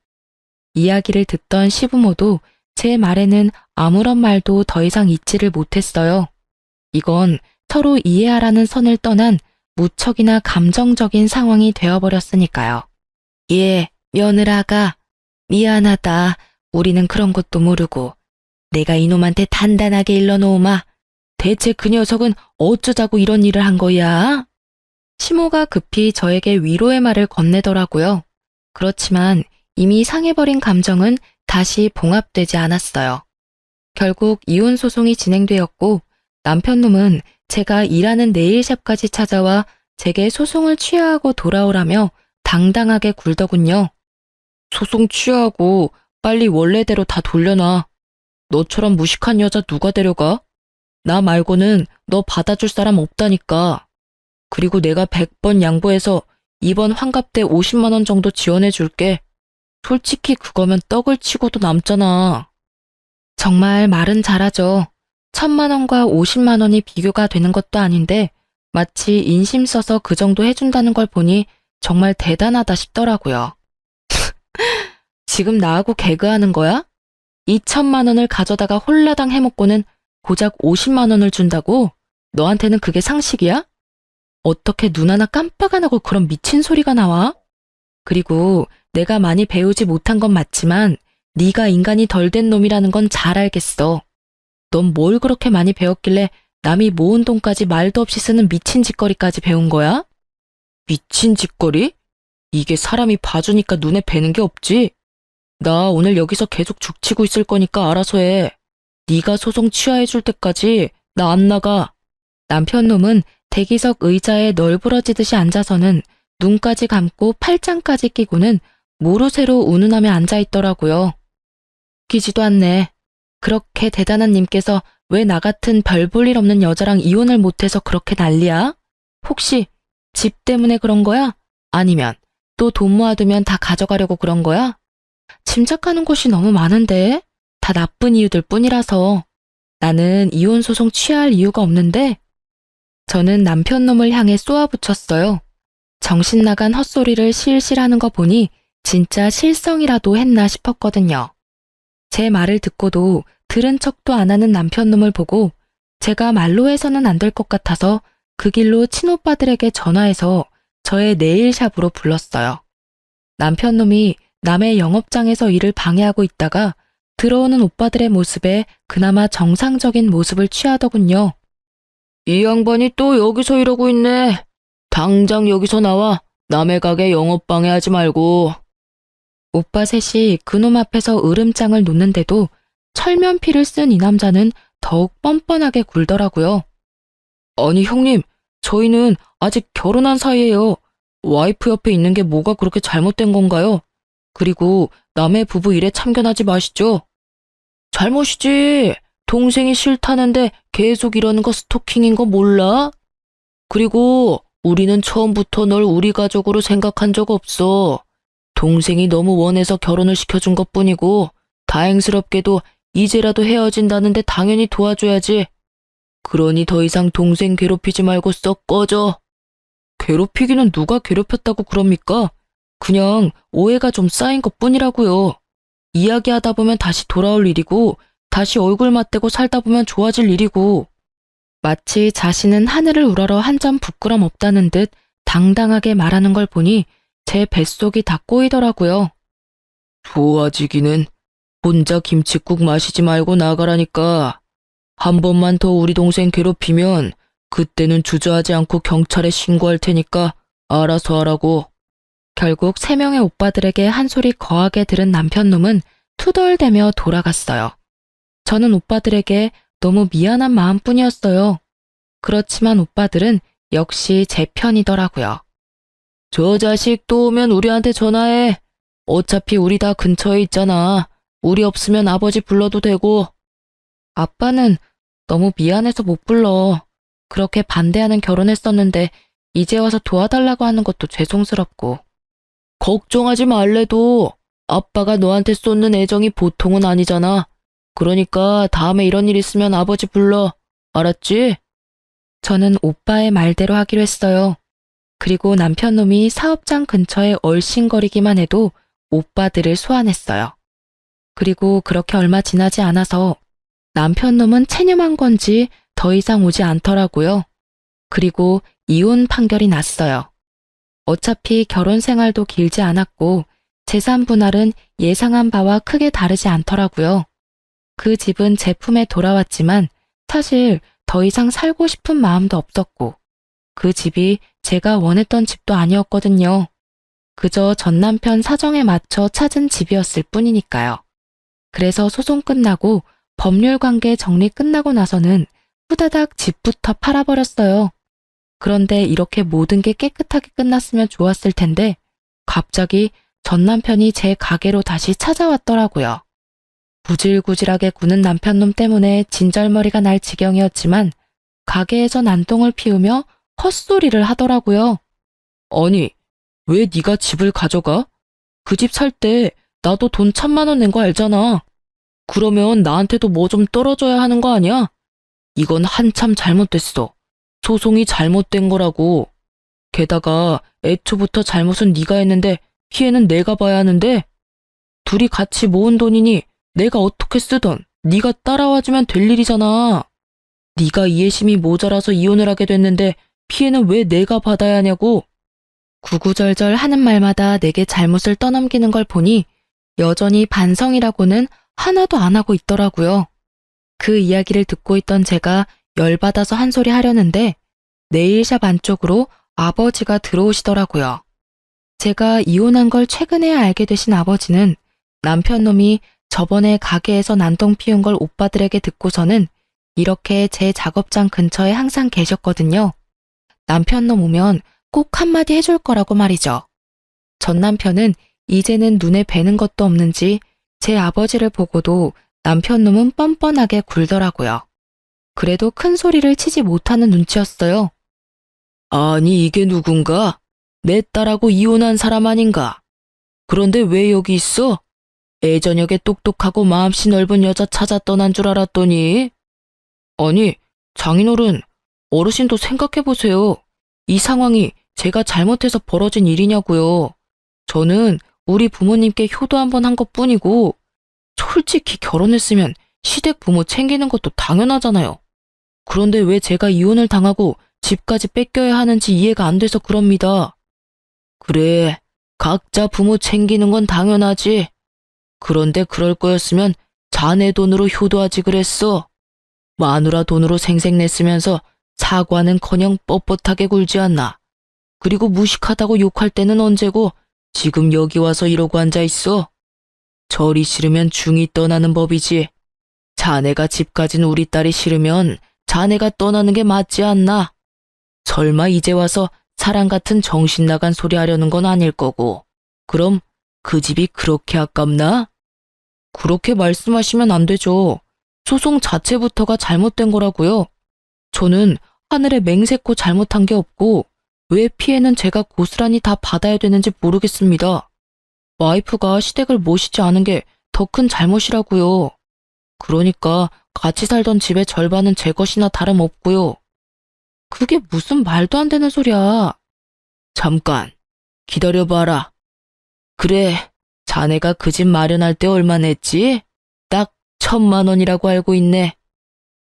이야기를 듣던 시부모도 제 말에는 아무런 말도 더 이상 잊지를 못했어요. 이건 서로 이해하라는 선을 떠난 무척이나 감정적인 상황이 되어버렸으니까요. 예, 며느라가 미안하다. 우리는 그런 것도 모르고 내가 이놈한테 단단하게 일러놓으마. 대체 그 녀석은 어쩌자고 이런 일을 한 거야? 시모가 급히 저에게 위로의 말을 건네더라고요. 그렇지만 이미 상해버린 감정은 다시 봉합되지 않았어요. 결국 이혼 소송이 진행되었고 남편놈은 제가 일하는 네일샵까지 찾아와 제게 소송을 취하하고 돌아오라며 당당하게 굴더군요. 소송 취하하고 빨리 원래대로 다 돌려놔. 너처럼 무식한 여자 누가 데려가? 나 말고는 너 받아줄 사람 없다니까. 그리고 내가 100번 양보해서 이번 환갑 때 50만 원 정도 지원해 줄게. 솔직히 그거면 떡을 치고도 남잖아. 정말 말은 잘하죠. 1,000만 원과 50만 원이 비교가 되는 것도 아닌데 마치 인심 써서 그 정도 해준다는 걸 보니 정말 대단하다 싶더라고요. 지금 나하고 개그하는 거야? 2천만 원을 가져다가 홀라당 해먹고는 고작 50만 원을 준다고? 너한테는 그게 상식이야? 어떻게 눈 하나 깜빡 안 하고 그런 미친 소리가 나와? 그리고 내가 많이 배우지 못한 건 맞지만 네가 인간이 덜 된 놈이라는 건 잘 알겠어. 넌 뭘 그렇게 많이 배웠길래 남이 모은 돈까지 말도 없이 쓰는 미친 짓거리까지 배운 거야? 미친 짓거리? 이게 사람이 봐주니까 눈에 뵈는 게 없지? 나 오늘 여기서 계속 죽치고 있을 거니까 알아서 해. 네가 소송 취하해줄 때까지 나 안 나가. 남편놈은 대기석 의자에 널브러지듯이 앉아서는 눈까지 감고 팔짱까지 끼고는 모르쇠로 운운하며 앉아있더라고요. 웃기지도 않네. 그렇게 대단한 님께서 왜 나 같은 별 볼 일 없는 여자랑 이혼을 못해서 그렇게 난리야? 혹시 집 때문에 그런 거야? 아니면 또 돈 모아두면 다 가져가려고 그런 거야? 짐작하는 곳이 너무 많은데 다 나쁜 이유들 뿐이라서 나는 이혼 소송 취할 이유가 없는데. 저는 남편 놈을 향해 쏘아붙였어요. 정신 나간 헛소리를 실실 하는 거 보니 진짜 실성이라도 했나 싶었거든요. 제 말을 듣고도 들은 척도 안 하는 남편놈을 보고 제가 말로 해서는 안 될 것 같아서 그 길로 친오빠들에게 전화해서 저의 네일샵으로 불렀어요. 남편놈이 남의 영업장에서 일을 방해하고 있다가 들어오는 오빠들의 모습에 그나마 정상적인 모습을 취하더군요. 이 양반이 또 여기서 이러고 있네. 당장 여기서 나와. 남의 가게 영업 방해하지 말고. 오빠 셋이 그놈 앞에서 으름장을 놓는데도 철면피를 쓴 이 남자는 더욱 뻔뻔하게 굴더라고요. 아니 형님, 저희는 아직 결혼한 사이예요. 와이프 옆에 있는 게 뭐가 그렇게 잘못된 건가요? 그리고 남의 부부 일에 참견하지 마시죠. 잘못이지. 동생이 싫다는데 계속 이러는 거 스토킹인 거 몰라? 그리고 우리는 처음부터 널 우리 가족으로 생각한 적 없어. 동생이 너무 원해서 결혼을 시켜준 것뿐이고 다행스럽게도 이제라도 헤어진다는데 당연히 도와줘야지. 그러니 더 이상 동생 괴롭히지 말고 썩 꺼져. 괴롭히기는 누가 괴롭혔다고 그럽니까? 그냥 오해가 좀 쌓인 것뿐이라고요. 이야기하다 보면 다시 돌아올 일이고 다시 얼굴 맞대고 살다 보면 좋아질 일이고. 마치 자신은 하늘을 우러러 한 점 부끄럼 없다는 듯 당당하게 말하는 걸 보니 제 뱃속이 다 꼬이더라고요. 좋아지기는 혼자 김칫국 마시지 말고 나가라니까. 한 번만 더 우리 동생 괴롭히면 그때는 주저하지 않고 경찰에 신고할 테니까 알아서 하라고. 결국 3명의 오빠들에게 한 소리 거하게 들은 남편놈은 투덜대며 돌아갔어요. 저는 오빠들에게 너무 미안한 마음뿐이었어요. 그렇지만 오빠들은 역시 제 편이더라고요. 저 자식 또 오면 우리한테 전화해. 어차피 우리 다 근처에 있잖아. 우리 없으면 아버지 불러도 되고. 아빠는 너무 미안해서 못 불러. 그렇게 반대하는 결혼했었는데 이제 와서 도와달라고 하는 것도 죄송스럽고. 걱정하지 말래도 아빠가 너한테 쏟는 애정이 보통은 아니잖아. 그러니까 다음에 이런 일 있으면 아버지 불러. 알았지? 저는 오빠의 말대로 하기로 했어요. 그리고 남편놈이 사업장 근처에 얼씬거리기만 해도 오빠들을 소환했어요. 그리고 그렇게 얼마 지나지 않아서 남편놈은 체념한 건지 더 이상 오지 않더라고요. 그리고 이혼 판결이 났어요. 어차피 결혼 생활도 길지 않았고 재산 분할은 예상한 바와 크게 다르지 않더라고요. 그 집은 제 품에 돌아왔지만 사실 더 이상 살고 싶은 마음도 없었고 그 집이 제가 원했던 집도 아니었거든요. 그저 전 남편 사정에 맞춰 찾은 집이었을 뿐이니까요. 그래서 소송 끝나고 법률 관계 정리 끝나고 나서는 후다닥 집부터 팔아버렸어요. 그런데 이렇게 모든 게 깨끗하게 끝났으면 좋았을 텐데 갑자기 전 남편이 제 가게로 다시 찾아왔더라고요. 구질구질하게 구는 남편놈 때문에 진절머리가 날 지경이었지만 가게에서 난동을 피우며 헛소리를 하더라고요. 아니, 왜 네가 집을 가져가? 그 집 살 때 나도 돈 1,000만 원 낸 거 알잖아. 그러면 나한테도 뭐 좀 떨어져야 하는 거 아니야? 이건 한참 잘못됐어. 소송이 잘못된 거라고. 게다가 애초부터 잘못은 네가 했는데 피해는 내가 봐야 하는데 둘이 같이 모은 돈이니 내가 어떻게 쓰던 네가 따라와주면 될 일이잖아. 네가 이해심이 모자라서 이혼을 하게 됐는데 피해는 왜 내가 받아야 하냐고. 구구절절 하는 말마다 내게 잘못을 떠넘기는 걸 보니 여전히 반성이라고는 하나도 안 하고 있더라고요. 그 이야기를 듣고 있던 제가 열받아서 한 소리 하려는데 네일샵 안쪽으로 아버지가 들어오시더라고요. 제가 이혼한 걸 최근에야 알게 되신 아버지는 남편놈이 저번에 가게에서 난동 피운 걸 오빠들에게 듣고서는 이렇게 제 작업장 근처에 항상 계셨거든요. 남편놈 오면 꼭 한마디 해줄 거라고 말이죠. 전 남편은 이제는 눈에 뵈는 것도 없는지 제 아버지를 보고도 남편놈은 뻔뻔하게 굴더라고요. 그래도 큰 소리를 치지 못하는 눈치였어요. 아니 이게 누군가? 내 딸하고 이혼한 사람 아닌가? 그런데 왜 여기 있어? 애저녁에 똑똑하고 마음씨 넓은 여자 찾아 떠난 줄 알았더니. 아니 장인어른, 어르신도 생각해보세요. 이 상황이 제가 잘못해서 벌어진 일이냐고요. 저는 우리 부모님께 효도 한번 한 것뿐이고, 솔직히 결혼했으면 시댁 부모 챙기는 것도 당연하잖아요. 그런데 왜 제가 이혼을 당하고 집까지 뺏겨야 하는지 이해가 안 돼서 그럽니다. 그래, 각자 부모 챙기는 건 당연하지. 그런데 그럴 거였으면 자네 돈으로 효도하지 그랬어. 마누라 돈으로 생색냈으면서 사과는커녕 뻣뻣하게 굴지 않나. 그리고 무식하다고 욕할 때는 언제고 지금 여기 와서 이러고 앉아 있어. 절이 싫으면 중이 떠나는 법이지. 자네가 집 가진 우리 딸이 싫으면 자네가 떠나는 게 맞지 않나. 설마 이제 와서 사랑 같은 정신 나간 소리 하려는 건 아닐 거고. 그럼 그 집이 그렇게 아깝나? 그렇게 말씀하시면 안 되죠. 소송 자체부터가 잘못된 거라고요. 저는 하늘에 맹세코 잘못한 게 없고 왜 피해는 제가 고스란히 다 받아야 되는지 모르겠습니다. 와이프가 시댁을 모시지 않은 게 더 큰 잘못이라고요. 그러니까 같이 살던 집의 절반은 제 것이나 다름없고요. 그게 무슨 말도 안 되는 소리야. 잠깐, 기다려봐라. 그래, 자네가 그 집 마련할 때 얼마 냈지? 딱 1,000만 원이라고 알고 있네.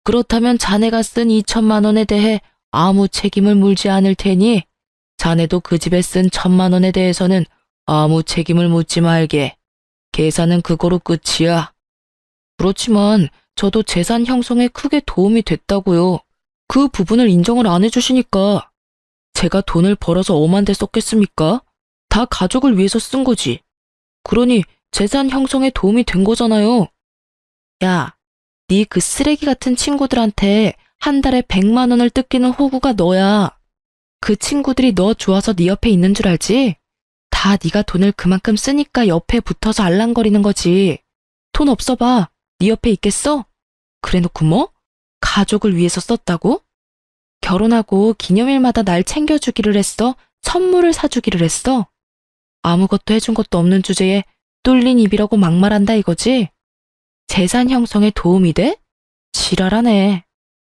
그렇다면 자네가 쓴 2천만 원에 대해 아무 책임을 물지 않을 테니 자네도 그 집에 쓴 1,000만 원에 대해서는 아무 책임을 묻지 말게. 계산은 그거로 끝이야. 그렇지만 저도 재산 형성에 크게 도움이 됐다고요. 그 부분을 인정을 안 해주시니까 제가 돈을 벌어서 엄한데 썼겠습니까? 다 가족을 위해서 쓴 거지. 그러니 재산 형성에 도움이 된 거잖아요. 야, 네 그 쓰레기 같은 친구들한테 한 달에 100만 원을 뜯기는 호구가 너야. 그 친구들이 너 좋아서 네 옆에 있는 줄 알지? 다 네가 돈을 그만큼 쓰니까 옆에 붙어서 알랑거리는 거지. 돈 없어 봐. 네 옆에 있겠어? 그래놓고 뭐? 가족을 위해서 썼다고? 결혼하고 기념일마다 날 챙겨주기를 했어? 선물을 사주기를 했어? 아무것도 해준 것도 없는 주제에 뚫린 입이라고 막말한다 이거지? 재산 형성에 도움이 돼? 지랄하네.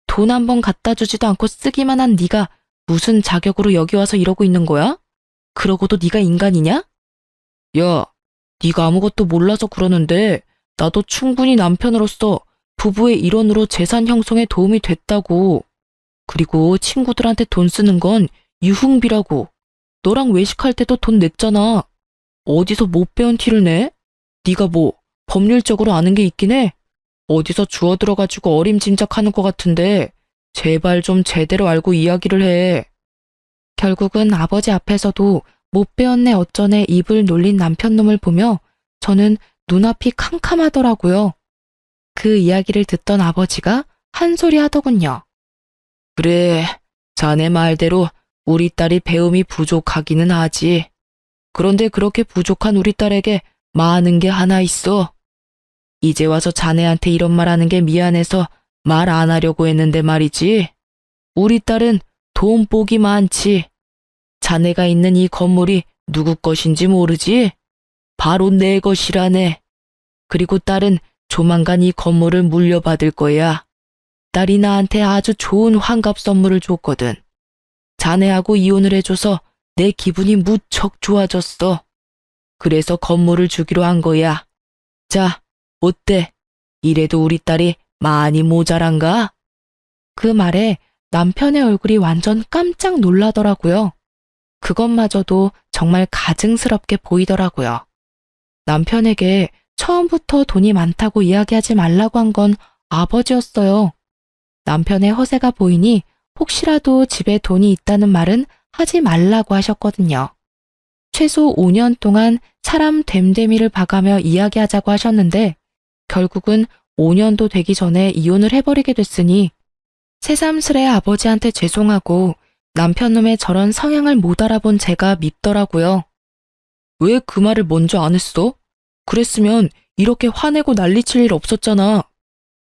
돈 한 번 갖다 주지도 않고 쓰기만 한 네가 무슨 자격으로 여기 와서 이러고 있는 거야? 그러고도 네가 인간이냐? 야, 네가 아무것도 몰라서 그러는데 나도 충분히 남편으로서 부부의 일원으로 재산 형성에 도움이 됐다고. 그리고 친구들한테 돈 쓰는 건 유흥비라고. 너랑 외식할 때도 돈 냈잖아. 어디서 못 배운 티를 내? 네가 뭐 법률적으로 아는 게 있긴 해? 어디서 주워들어가지고 어림짐작하는 것 같은데 제발 좀 제대로 알고 이야기를 해. 결국은 아버지 앞에서도 못 배웠네 어쩌네 입을 놀린 남편놈을 보며 저는 눈앞이 캄캄하더라고요. 그 이야기를 듣던 아버지가 한 소리 하더군요. 그래, 자네 말대로 우리 딸이 배움이 부족하기는 하지. 그런데 그렇게 부족한 우리 딸에게 많은 게 하나 있어. 이제 와서 자네한테 이런 말 하는 게 미안해서 말 안 하려고 했는데 말이지. 우리 딸은 돈복이 많지. 자네가 있는 이 건물이 누구 것인지 모르지? 바로 내 것이라네. 그리고 딸은 조만간 이 건물을 물려받을 거야. 딸이 나한테 아주 좋은 환갑 선물을 줬거든. 자네하고 이혼을 해줘서 내 기분이 무척 좋아졌어. 그래서 건물을 주기로 한 거야. 자, 어때? 이래도 우리 딸이 많이 모자란가? 그 말에 남편의 얼굴이 완전 깜짝 놀라더라고요. 그것마저도 정말 가증스럽게 보이더라고요. 남편에게 처음부터 돈이 많다고 이야기하지 말라고 한 건 아버지였어요. 남편의 허세가 보이니 혹시라도 집에 돈이 있다는 말은 하지 말라고 하셨거든요. 최소 5년 동안 사람 됨됨이를 봐가며 이야기하자고 하셨는데 결국은 5년도 되기 전에 이혼을 해버리게 됐으니 새삼스레 아버지한테 죄송하고 남편놈의 저런 성향을 못 알아본 제가 밉더라고요. 왜 그 말을 먼저 안 했어? 그랬으면 이렇게 화내고 난리칠 일 없었잖아.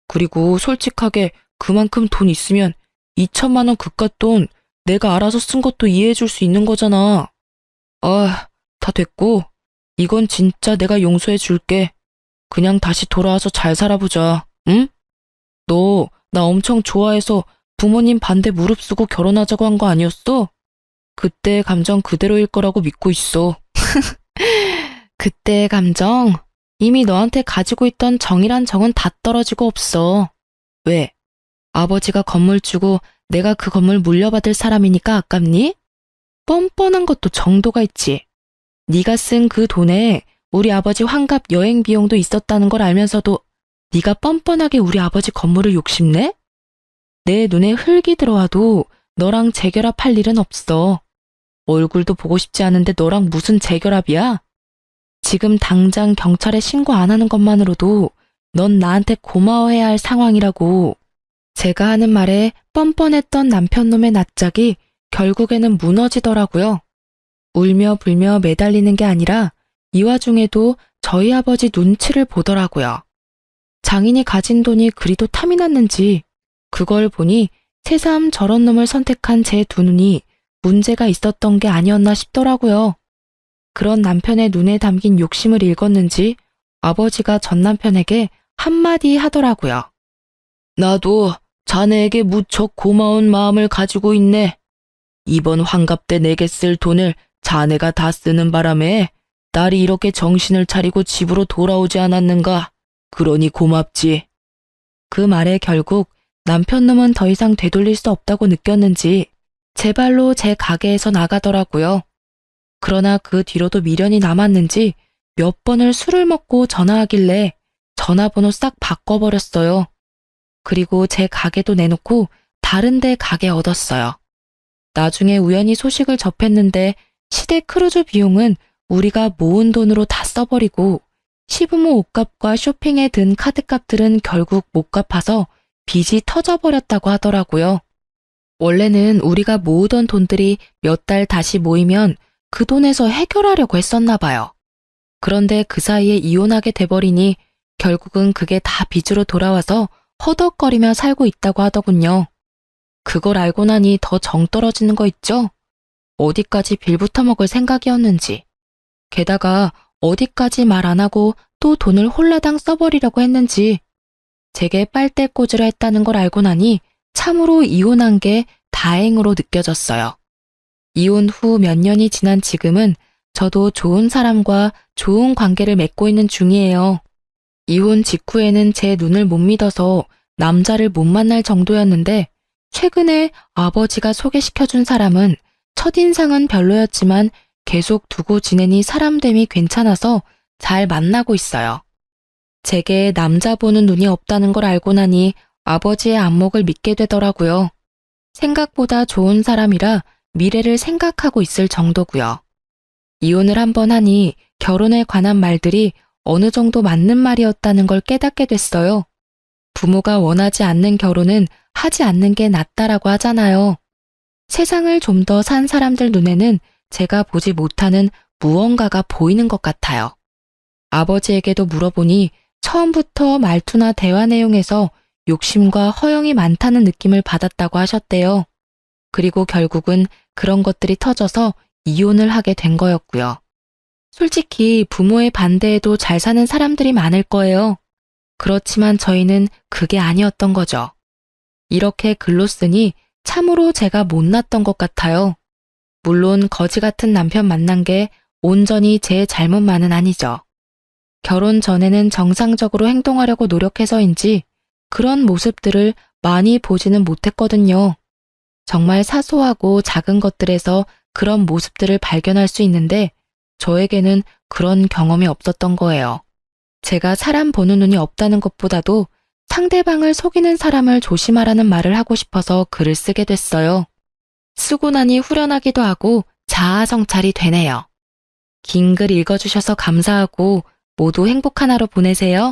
그리고 솔직하게 그만큼 돈 있으면 2천만 원 그깟 돈 내가 알아서 쓴 것도 이해해 줄 수 있는 거잖아. 아, 다 됐고 이건 진짜 내가 용서해 줄게. 그냥 다시 돌아와서 잘 살아보자. 응? 너 나 엄청 좋아해서 부모님 반대 무릅쓰고 결혼하자고 한 거 아니었어? 그때 감정 그대로일 거라고 믿고 있어. 그때의 감정, 이미 너한테 가지고 있던 정이란 정은 다 떨어지고 없어. 왜? 아버지가 건물 주고 내가 그 건물 물려받을 사람이니까 아깝니? 뻔뻔한 것도 정도가 있지. 네가 쓴 그 돈에 우리 아버지 환갑 여행 비용도 있었다는 걸 알면서도 네가 뻔뻔하게 우리 아버지 건물을 욕심내? 내 눈에 흙이 들어와도 너랑 재결합할 일은 없어. 얼굴도 보고 싶지 않은데 너랑 무슨 재결합이야? 지금 당장 경찰에 신고 안 하는 것만으로도 넌 나한테 고마워해야 할 상황이라고. 제가 하는 말에 뻔뻔했던 남편놈의 낯짝이 결국에는 무너지더라고요. 울며 불며 매달리는 게 아니라 이 와중에도 저희 아버지 눈치를 보더라고요. 장인이 가진 돈이 그리도 탐이 났는지 그걸 보니 새삼 저런 놈을 선택한 제 두 눈이 문제가 있었던 게 아니었나 싶더라고요. 그런 남편의 눈에 담긴 욕심을 읽었는지 아버지가 전 남편에게 한마디 하더라고요. 나도 자네에게 무척 고마운 마음을 가지고 있네. 이번 환갑 때 내게 쓸 돈을 자네가 다 쓰는 바람에 딸이 이렇게 정신을 차리고 집으로 돌아오지 않았는가. 그러니 고맙지. 그 말에 결국 남편놈은 더 이상 되돌릴 수 없다고 느꼈는지 제 발로 제 가게에서 나가더라고요. 그러나 그 뒤로도 미련이 남았는지 몇 번을 술을 먹고 전화하길래 전화번호 싹 바꿔버렸어요. 그리고 제 가게도 내놓고 다른 데 가게 얻었어요. 나중에 우연히 소식을 접했는데 시댁 크루즈 비용은 우리가 모은 돈으로 다 써버리고 시부모 옷값과 쇼핑에 든 카드값들은 결국 못 갚아서 빚이 터져버렸다고 하더라고요. 원래는 우리가 모으던 돈들이 몇 달 다시 모이면 그 돈에서 해결하려고 했었나 봐요. 그런데 그 사이에 이혼하게 돼버리니 결국은 그게 다 빚으로 돌아와서 허덕거리며 살고 있다고 하더군요. 그걸 알고 나니 더 정 떨어지는 거 있죠? 어디까지 빌부터 먹을 생각이었는지. 게다가 어디까지 말 안 하고 또 돈을 홀라당 써버리려고 했는지. 제게 빨대 꽂으려 했다는 걸 알고 나니 참으로 이혼한 게 다행으로 느껴졌어요. 이혼 후 몇 년이 지난 지금은 저도 좋은 사람과 좋은 관계를 맺고 있는 중이에요. 이혼 직후에는 제 눈을 못 믿어서 남자를 못 만날 정도였는데 최근에 아버지가 소개시켜준 사람은 첫인상은 별로였지만 계속 두고 지내니 사람됨이 괜찮아서 잘 만나고 있어요. 제게 남자 보는 눈이 없다는 걸 알고 나니 아버지의 안목을 믿게 되더라고요. 생각보다 좋은 사람이라 미래를 생각하고 있을 정도고요. 이혼을 한번 하니 결혼에 관한 말들이 어느 정도 맞는 말이었다는 걸 깨닫게 됐어요. 부모가 원하지 않는 결혼은 하지 않는 게 낫다라고 하잖아요. 세상을 좀 더 산 사람들 눈에는 제가 보지 못하는 무언가가 보이는 것 같아요. 아버지에게도 물어보니 처음부터 말투나 대화 내용에서 욕심과 허영이 많다는 느낌을 받았다고 하셨대요. 그리고 결국은 그런 것들이 터져서 이혼을 하게 된 거였고요. 솔직히 부모의 반대에도 잘 사는 사람들이 많을 거예요. 그렇지만 저희는 그게 아니었던 거죠. 이렇게 글로 쓰니 참으로 제가 못났던 것 같아요. 물론 거지 같은 남편 만난 게 온전히 제 잘못만은 아니죠. 결혼 전에는 정상적으로 행동하려고 노력해서인지 그런 모습들을 많이 보지는 못했거든요. 정말 사소하고 작은 것들에서 그런 모습들을 발견할 수 있는데 저에게는 그런 경험이 없었던 거예요. 제가 사람 보는 눈이 없다는 것보다도 상대방을 속이는 사람을 조심하라는 말을 하고 싶어서 글을 쓰게 됐어요. 쓰고 나니 후련하기도 하고 자아 성찰이 되네요. 긴 글 읽어주셔서 감사하고 모두 행복한 하루 보내세요.